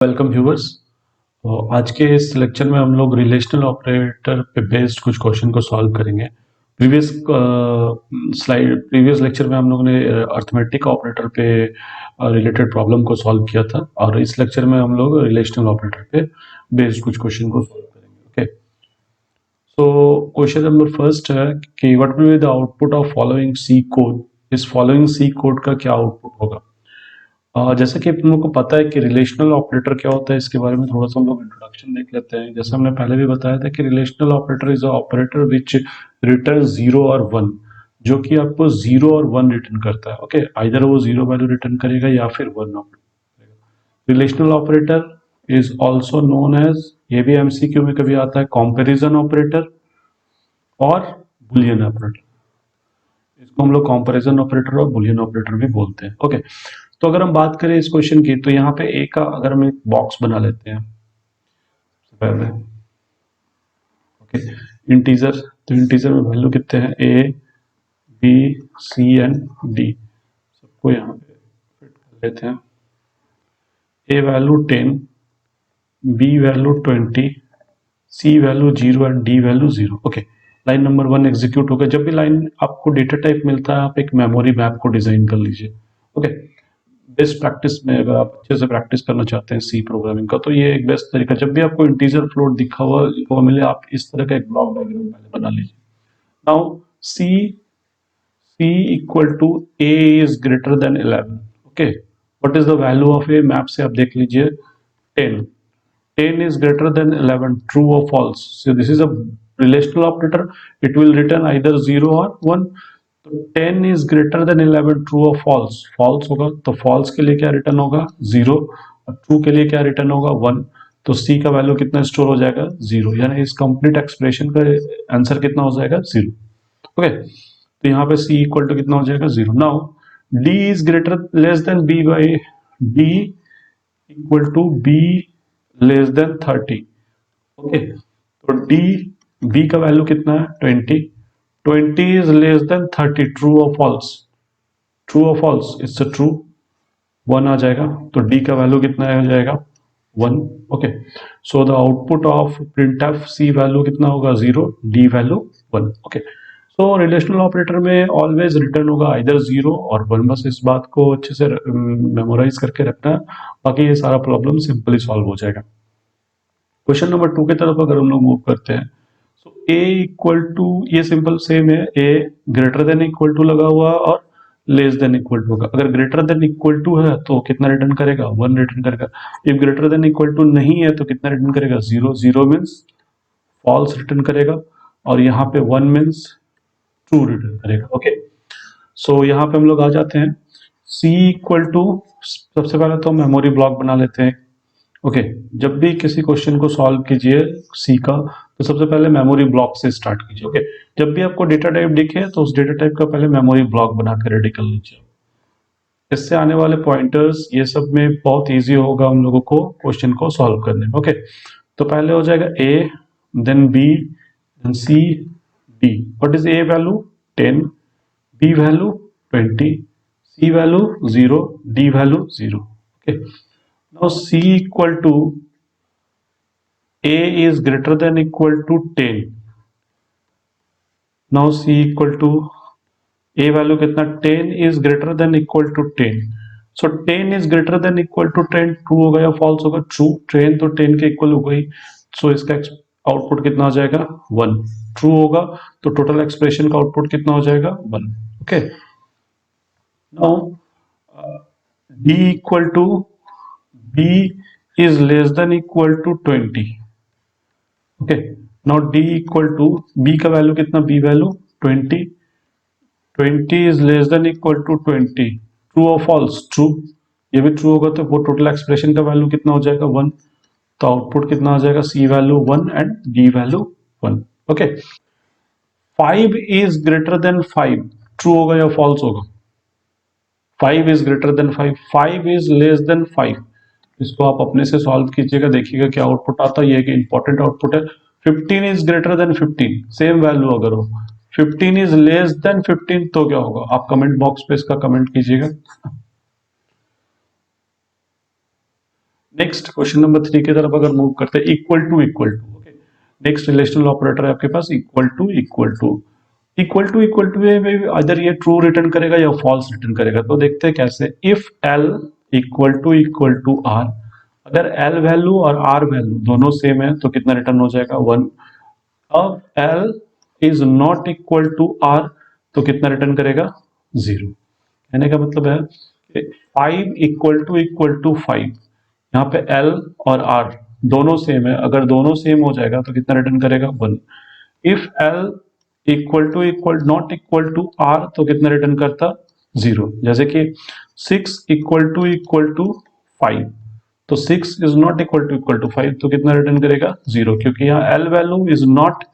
Welcome viewers. आज के इस लेक्चर में हम लोग रिलेशनल ऑपरेटर पे बेस्ड कुछ क्वेश्चन को सॉल्व करेंगे। प्रीवियस लेक्चर में हम लोग ने अर्थमेटिक ऑपरेटर पे रिलेटेड प्रॉब्लम को सॉल्व किया था और इस लेक्चर में हम लोग रिलेशनल ऑपरेटर पे बेस्ड कुछ क्वेश्चन को सॉल्व करेंगे। Okay, so question number first है कि what will be the output of following C code. इस फॉलोइंग सी कोड का क्या आउटपुट होगा? जैसे कि तुम लोग को पता है कि रिलेशनल ऑपरेटर क्या होता है, इसके बारे में थोड़ा सा हम लोग इंट्रोडक्शन देख लेते हैं। जैसे हमने पहले भी बताया था कि relational operator is a operator which return 0 और 1, जो कि आपको 0 और 1 रिटर्न करता है। ओके, आइदर वो 0 वैल्यू रिटर्न करेगा या फिर 1 करेगा। Relational operator is also known as, ये भी एमसीक्यू में कभी आता है, कंपैरिजन ऑपरेटर और बुलियन ऑपरेटर। इसको हम लोग कंपैरिजन ऑपरेटर और बुलियन ऑपरेटर भी बोलते हैं। ओके, तो अगर हम बात करें इस क्वेश्चन की, तो यहाँ पे ए का अगर हम एक बॉक्स बना लेते हैं पहले। ओके, इंटीजर, तो इंटीजर में वैल्यू कितने हैं? A B C and D, सबको यहाँ पे फिट कर लेते हैं। A value 10, B value 20, C value 0 and D value 0। Okay, line number 1 execute हो गया। जब भी लाइन आपको डेटा टाइप मिलता है, आप एक मेमोरी मैप को डिजाइन कर लीजिए। ओके, बेस्ट प्रैक्टिस में अगर आप अच्छे से प्रैक्टिस करना चाहते हैं सी प्रोग्रामिंग का, तो ये एक बेस्ट तरीका। जब भी आपको इंटीजर फ्लोट दिखा हुआ मिले, आप इस तरह का एक ब्लॉक डायग्राम पहले बना लीजिए। Now C equal to A is greater than 11। Okay, what is the value of A? Map से आप देख लीजिए, 10। 10 is greater than 11, true or false? So this is a relational operator, it will return either 0 or 1. तो 10 is greater than 11, true or false? false होगा, तो false के लिए क्या रिटर्न होगा? 0, और true के लिए क्या रिटर्न होगा? 1। तो C का वैल्यू कितना स्टोर हो जाएगा? 0, यानी इस कंप्लीट एक्सप्रेशन का आंसर कितना हो जाएगा? 0। ओके, तो यहाँ पे C इक्वल टू कितना हो जाएगा? 0। Now D is greater less than B by D equal to B less than 30। Okay, तो डी बी का वैल्यू कितना है? 20। 20 इज लेस देन 30, ट्रू और फॉल्स? ट्रू और फॉल्स? इट्स ट्रू, 1 आ जाएगा। तो डी का वैल्यू कितना आ जाएगा? 1। Okay, so the output of printf C value कितना होगा? 0, D value 1। Okay, so relational operator में ऑलवेज रिटर्न होगा आइदर 0 और 1। बस इस बात को अच्छे से मेमोराइज करके रखना है, बाकी ये सारा प्रॉब्लम सिंपली सॉल्व हो जाएगा। क्वेश्चन नंबर 2 की तरफ अगर हम लोग मूव करते हैं, सो ए इक्वल टू, ये सिंपल सेम है, ए ग्रेटर देन इक्वल टू लगा हुआ और लेस देन इक्वल टू होगा। अगर ग्रेटर देन इक्वल टू है तो कितना रिटर्न करेगा? 1 रिटर्न करेगा। If greater than equal to नहीं है तो कितना रिटर्न करेगा? 0। 0 मीन्स फॉल्स रिटर्न करेगा, और यहाँ पे 1 मीन्स ट्रू रिटर्न करेगा। ओके, सो यहाँ पे हम लोग आ जाते हैं। सी इक्वल टू, सबसे पहले तो मेमोरी ब्लॉक बना लेते हैं। ओके, जब भी किसी क्वेश्चन को सॉल्व कीजिए सी का, तो सबसे पहले मेमोरी ब्लॉक से स्टार्ट कीजिए। ओके, जब भी आपको डेटा टाइप दिखे तो उस डेटा टाइप का पहले मेमोरी ब्लॉक बना कर रेडी कर लीजिए। इससे आने वाले पॉइंटर्स ये सब में बहुत इजी होगा हम लोगों को क्वेश्चन को सॉल्व करने में। ओके, तो पहले हो जाएगा A, then B, then C, D. What is A value? 10, B value 20, C value 0, D value 0। Okay, now C equal to A is greater than equal to 10. now C equal to A value कितना? 10 is greater than equal to 10. so 10 is greater than equal to 10, true होगा या false होगा? True. 10 तो 10 के equal हो गई, सो इसका output कितना हो जाएगा? 1। ट्रू होगा तो टोटल एक्सप्रेशन का आउटपुट कितना हो जाएगा? 1। Okay, now D equal to B is less than equal to 20. Okay, now D equal to, B का वैल्यू कितना? B value 20। 20 is less than equal to 20, true और फॉल्स? ट्रू। ये भी true होगा तो वो टोटल एक्सप्रेशन का value कितना हो जाएगा? 1। तो आउटपुट कितना आ जाएगा? C value 1 and D value 1। Okay, 5 is greater then 5, true होगा या फॉल्स होगा? 5 is greater then 5, 5 is less then 5। इसको आप अपने से सॉल्व कीजिएगा, देखिएगा क्या आउटपुट आता है। ये एक इंपॉर्टेंट आउटपुट है। 15 is greater then 15, same value अगर हो। 15 इज लेस देन 15 तो क्या होगा? आप कमेंट बॉक्स पे इसका कमेंट कीजिएगा। नेक्स्ट क्वेश्चन नंबर 3 की तरफ अगर मूव करते हैं, equal to okay. Next relational operator है आपके पास इक्वल टू में अदर ये ट्रू रिटर्न करेगा या फॉल्स रिटर्न करेगा। तो देखते हैं कैसे। If L equal to R, अगर एल वैल्यू और आर वैल्यू दोनों सेम है तो कितना रिटर्न हो जाएगा 1। अब L is not equal to R तो कितना रिटर्न करेगा 0। कहने का मतलब है 5 इक्वल टू 5, यहाँ पे एल और आर दोनों सेम है, अगर दोनों सेम हो जाएगा तो कितना रिटर्न करेगा 1। If L equal not equal to R तो कितना रिटर्न करता 0। जैसे कि 6 इक्वल टू 5, तो 6 इज नॉट इक्वल टू 5 तो कितना रिटर्न करेगा 0, क्योंकि यहाँ L value is not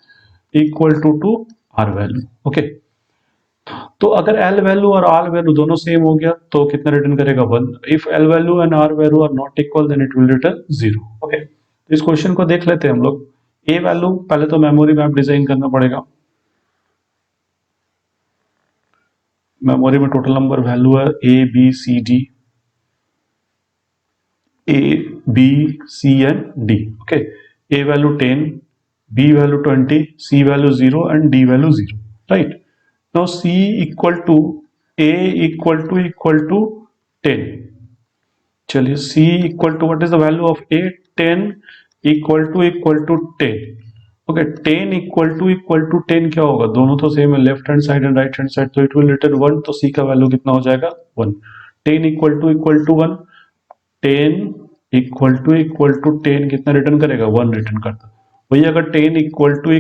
equal to R value. Okay, तो अगर एल वैल्यू और आर वैल्यू दोनों सेम हो गया तो कितना रिटर्न करेगा 1। If L value and R value are not equal then it will return 0। Okay, तो इस क्वेश्चन को देख लेते हैं हम लोग। ए वैल्यू पहले तो मेमोरी मैप डिजाइन करना पड़ेगा। मेमोरी में टोटल नंबर वैल्यू है A B C D, A B C and D. Okay, A value 10, B value 20, C value 0 and D value 0, right. Now C equal to A equal to 10। चलिए C equal to what is the value of A, 10 equal to 10। Okay, 10 equal to 10 क्या होगा, दोनों तो same है, left hand side and right hand side, तो it will return 1। तो C का value कितना हो जाएगा 1। 10 इक्वल टू 1, 10 इक्वल टू 10 कितना रिटर्न करेगा 1 रिटर्न करता। वही अगर 10 इक्वल टू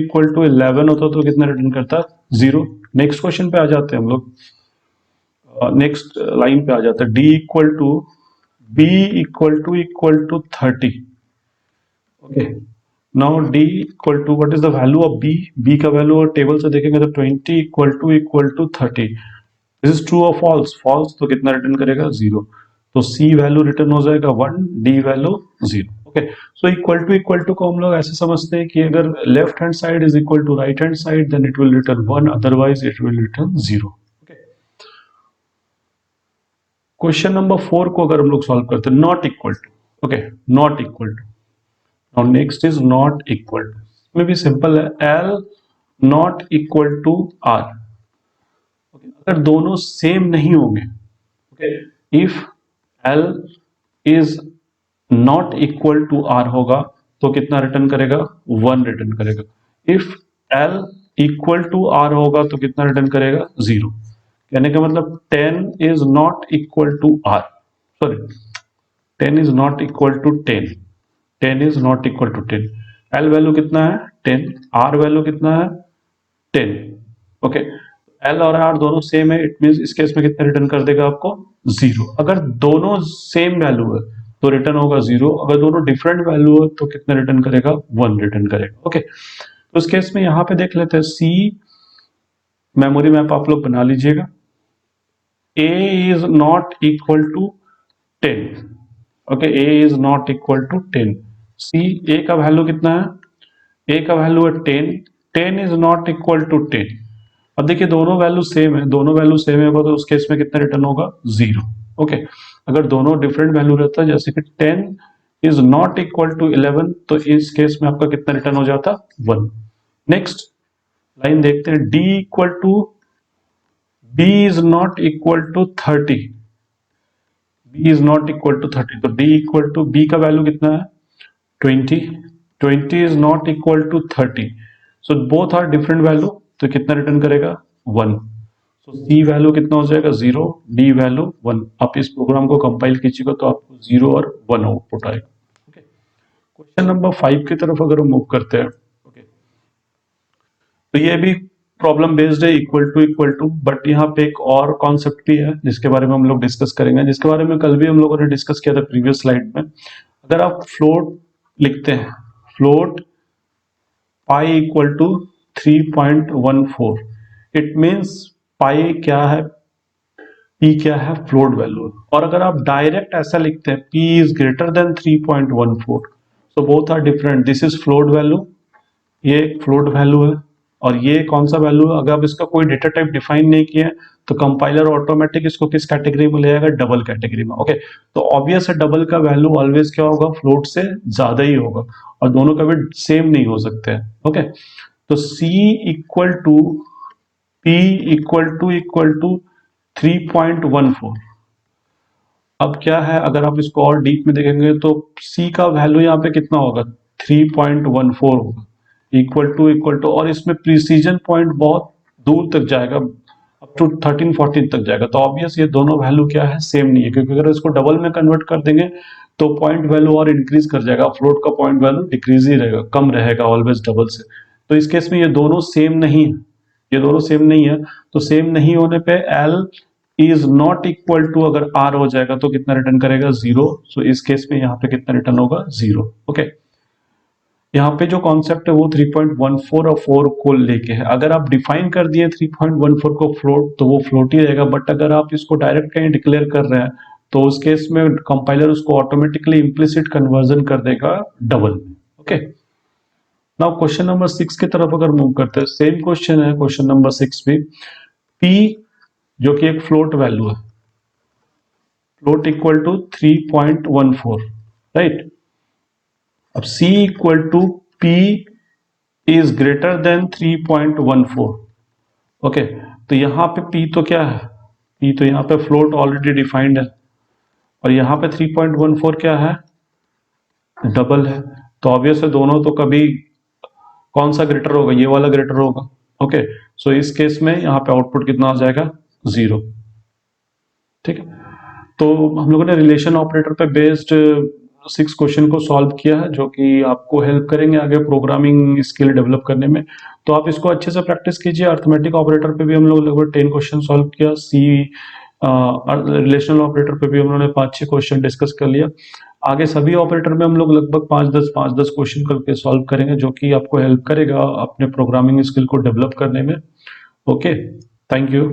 11 होता तो कितना रिटर्न करता 0। नेक्स्ट क्वेश्चन पे आ जाते हैं हम लोग, नेक्स्ट लाइन पे आ जाता है। D equal to B equal to 30। Okay, now D equal to what is the value of B, B का वैल्यू और टेबल से देखेंगे तो 20 equal to 30। This is true और फॉल्स, फॉल्स तो कितना रिटर्न करेगा 0। तो सी वैल्यू रिटर्न हो जाएगा 1, D value 0। Okay, so equal to को हम लोग ऐसे समझते हैं कि अगर left hand side is equal to right hand side then it will return 1, otherwise it will return 0। Okay, question number 4 को अगर हम लोग सॉल्व करते हैं, not equal to. Okay, not equal to. Now next is not equal to, इसमें भी simple है, L not equal to R. अगर दोनों सेम नहीं होंगे, okay, if L is not equal to R होगा तो कितना रिटर्न करेगा 1 रिटर्न करेगा। If L equal to R होगा तो कितना रिटर्न करेगा 0। कहने का मतलब 10 is not equal to R, sorry 10 is not equal to 10, 10 is not equal to 10। L value कितना है 10, आर वैल्यू कितना है 10। ओके, एल और आर दोनों सेम है, इट मींस इस केस में कितना रिटर्न कर देगा आपको 0। अगर दोनों सेम वैल्यू है तो रिटर्न होगा 0, अगर दोनों डिफरेंट वैल्यू है तो कितना रिटर्न करेगा 1 रिटर्न करेगा। ओके, तो इस केस में यहां पे देख लेते हैं, सी मेमोरी मैप आप लोग बना लीजिएगा। A is not equal to 10। Okay, A is not equal to 10। C, A का वैल्यू कितना है, ए का वैल्यू है 10, 10 इज नॉट इक्वल टू 10। अब देखिए दोनों वैल्यू सेम है, दोनों वैल्यू सेम है तो उस केस में कितना रिटर्न होगा 0। ओके, अगर दोनों डिफरेंट वैल्यू रहता है, जैसे कि 10 इज नॉट इक्वल टू 11 तो इस केस में आपका कितना रिटर्न हो जाता 1। नेक्स्ट लाइन देखते हैं, D equal to B is not equal to 30। B is not equal to 30, तो डी इक्वल टू बी का वैल्यू कितना है 20, 20 is not equal to 30, so both are different value, तो कितना रिटर्न करेगा 1। सो सी वैल्यू कितना हो जाएगा 0, डी वैल्यू 1। आप इस प्रोग्राम को कंपाइल कीजिएगा तो आपको 0 और 1 आउटपुट आएगा। ओके, क्वेश्चन नंबर 5 की तरफ अगर हम मूव करते हैं, ओके, तो ये भी प्रॉब्लम बेस्ड है इक्वल टू, बट यहाँ पे एक और कॉन्सेप्ट भी है जिसके बारे में हम लोग डिस्कस करेंगे, जिसके बारे में कल भी हम लोगों ने डिस्कस किया था प्रीवियस स्लाइड में। अगर आप फ्लोट लिखते हैं, float pi equal to 3.14, it means pi क्या है, पी क्या है, फ्लोट वैल्यू। और अगर आप डायरेक्ट ऐसा लिखते हैं P is greater than 3.14, so both are different, this is float value, ये एक फ्लोट वैल्यू है, और ये कौन सा वैल्यू है, अगर आप इसका कोई डेटा टाइप डिफाइन नहीं किया है तो कंपाइलर ऑटोमेटिक इसको किस कैटेगरी में ले आएगा, डबल कैटेगरी में। ओके, तो ऑब्वियस है डबल का वैल्यू ऑलवेज क्या होगा, फ्लोट से ज्यादा ही होगा, और दोनों कभी सेम नहीं हो सकते हैं। ओके, तो c equal to p equal to 3.14। अब क्या है, अगर आप इसको और डीप में देखेंगे तो c का वैल्यू यहाँ पे कितना होगा, 3.14 होगा, इक्वल टू, और इसमें प्रिसीजन पॉइंट बहुत दूर तक जाएगा, अप टू 13-14 तक जाएगा। तो ऑब्वियस ये दोनों वैल्यू क्या है, सेम नहीं है, क्योंकि अगर इसको डबल में कन्वर्ट कर देंगे तो पॉइंट वैल्यू और इंक्रीज कर जाएगा, फ्लोट का पॉइंट वैल्यू डिक्रीज ही रहेगा, कम रहेगा ऑलवेज डबल से। तो इस केस में ये दोनों सेम नहीं है, ये दोनों सेम नहीं है, तो सेम नहीं होने पे L is not equal to, अगर R हो जाएगा तो कितना रिटर्न करेगा, 0। सो इस केस में यहाँ पे कितना रिटर्न होगा, 0। ओके, यहाँ पे जो कॉन्सेप्ट है वो 3.14 और 4 को लेके है। अगर आप डिफाइन कर दिए 3.14 को फ्लोट तो वो फ्लोट ही रहेगा, बट अगर आप इसको डायरेक्ट कहीं डिक्लेयर कर रहे हैं तो उस केस में कंपाइलर उसको ऑटोमेटिकली इम्प्लिसिट कन्वर्जन कर देगा डबल में। ओके, नाउ क्वेश्चन नंबर 6 की तरफ अगर मूव करते हैं, सेम क्वेश्चन है क्वेश्चन नंबर 6 भी। p जो कि एक फ्लोट वैल्यू है, फ्लोट इक्वल टू 3.14, राइट। अब c equal to p is greater than 3.14। Okay, तो यहाँ पे p तो क्या है, p तो यहाँ पे फ्लोट ऑलरेडी डिफाइंड है, और यहाँ पे 3.14 क्या है, डबल है। तो ऑब्वियस है दोनों तो कभी कौन सा ग्रेटर होगा, ये वाला ग्रेटर होगा। ओके, सो इस केस में यहाँ पे आउटपुट कितना आ जाएगा, 0। ठीक है, तो हम लोगों ने रिलेशन ऑपरेटर पे बेस्ड 6 क्वेश्चन को सॉल्व किया है, जो कि आपको हेल्प करेंगे आगे प्रोग्रामिंग स्किल डेवलप करने में। तो आप इसको अच्छे से प्रैक्टिस कीजिए। अर्थमेटिक ऑपरेटर पे भी हम लोग लगभग 10 क्वेश्चन सॉल्व किया, रिलेशनल ऑपरेटर पे भी हम लोगों ने 5-6 क्वेश्चन डिस्कस कर लिया। आगे सभी ऑपरेटर में हम लोग लगभग 5-10 क्वेश्चन करके सॉल्व करेंगे, जो कि आपको हेल्प करेगा अपने प्रोग्रामिंग स्किल को डेवलप करने में। Okay, thank you.